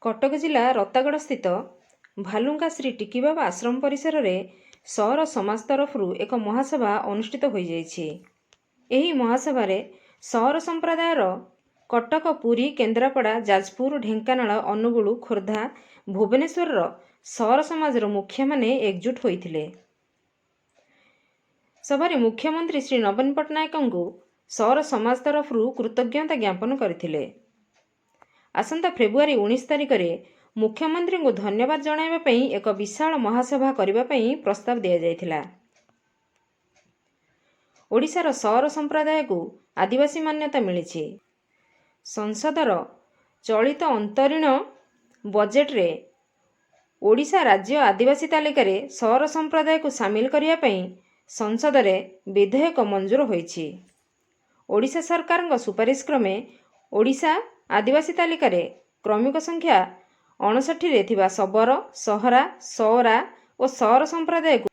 कटक जिला रत्तागड़ स्थित भालुंगा श्री टिकी बाबा आश्रम परिसर में सौर समाज तरफ एक महासभा अनुष्ठित हो जाइछि। एही महासभार सौर संप्रदायर कटक, पुरी, केन्द्रापड़ा, जाजपुर, ढेंकानाल, अनुगुल, खोर्धा, भुवनेश्वर सौर समाज मुखिया माने एकजुट होइथिले। सभारे मुख्यमंत्री श्री नवीन पट्टनायक को सौर समाज तरफ कृतज्ञता ज्ञापन करथिले। आसंता फेब्रुआरी 19 तारिख में मुख्यमंत्री को धन्यवाद जणाइबा पई एक विशाल महासभा करबा पई प्रस्ताव दिया जायथिला। ओडिशार सौर संप्रदाय को आदिवासी मान्यता मिली। संसदर चलित अंतरीण बजेट रे ओडिशा राज्य आदिवासी तालिकार सौर संप्रदाय को सामिल करिया पई संसद रे विधेयक मंजूर होईछि। ओडिशा सरकार सुपारिश क्रमे ओडिशा आदिवासी तालिकार क्रमिक संख्या 59 रे थिबा सबरा, सहरा, सौरा और सौर संप्रदाय को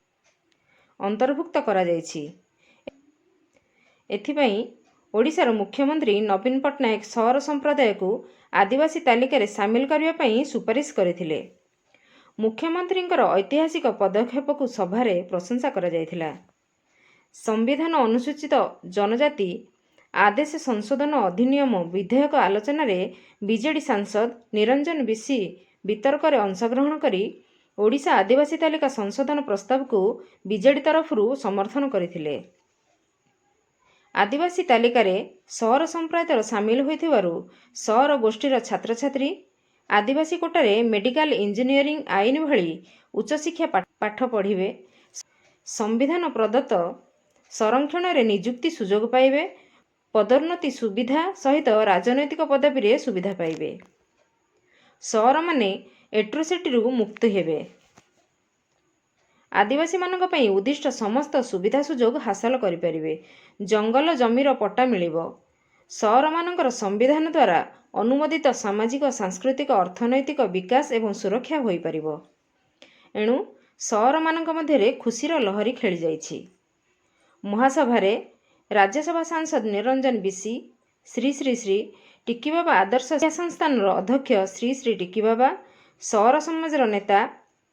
अंतर्भुक्त करा जायछि। एथिपई ओडिशार मुख्यमंत्री नवीन पट्टनायक सौर संप्रदाय को आदिवासी तालिकार सामिल करबा पई सुपारिश करथिले। मुख्यमंत्रींकर ऐतिहासिक पदक्षेप को सभारे प्रशंसा करा जायथिला। संविधान अनुसूचित जनजाति आदेश संशोधन अधिनियम विधेयक आलोचना रे बीजेडी सांसद निरंजन बिसी वितर्क रे अंशग्रहण करी ओडिशा आदिवासी तालिका संशोधन प्रस्ताव को बीजेडी तरफ समर्थन करथिले। आदिवासी तालिकार सौर संप्रदायर सामिल होइथिबारु सौर गोष्ठीर छात्र छात्री आदिवासी कोटारे मेडिकल इंजीनियरिंग आईन भली उच्च शिक्षा पाठ पढ़िबे, संविधान प्रदत्त संरक्षण रे नियुक्ति सुजोग पाइबे, पदोन्नति सुविधा सहित राजनैतिक पदवी रे सुविधा पाइबे। सौर माने एट्रोसिटी मुक्त हेबे। आदिवासी मानक पई उद्दिष्ट समस्त सुविधा सुजोग हासिल करि परिबे। जंगल जमीर पट्टा मिलिबो। सौर मानकर संविधान द्वारा अनुमोदित सामाजिक, सांस्कृतिक, अर्थनैतिक विकास एवं सुरक्षा होई परिबो। एणु सौर मानक मध्यरे खुशीर लहरी खेली जाइछि। महासभारे राज्यसभा सांसद निरंजन बिसी, श्री श्री श्री टिकी बाबा आदर्श शिक्षा संस्थान अध्यक्ष श्री श्री टिकी बाबा, सौर समाज नेता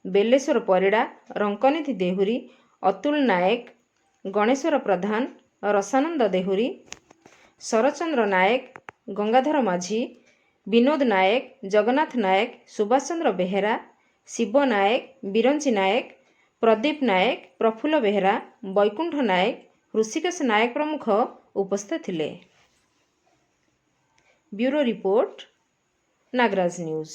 बेलेश्वर परिड़ा, रंकनिधि देहुरी, अतुल नायक, गणेश्वर प्रधान, रसानंद देहुरी, शरचंद्र नायक, गंगाधर माझी, विनोद नायक, जगन्नाथ नायक, सुभाष चंद्र बेहेरा, शिव नायक, बिरंची नायक, प्रदीप नायक, प्रफुल्ल बेहेरा, बैकुंठ नायक, ऋषिकेश नायक प्रमुख उपस्थित थिले। Bureau report, Nagaraj news.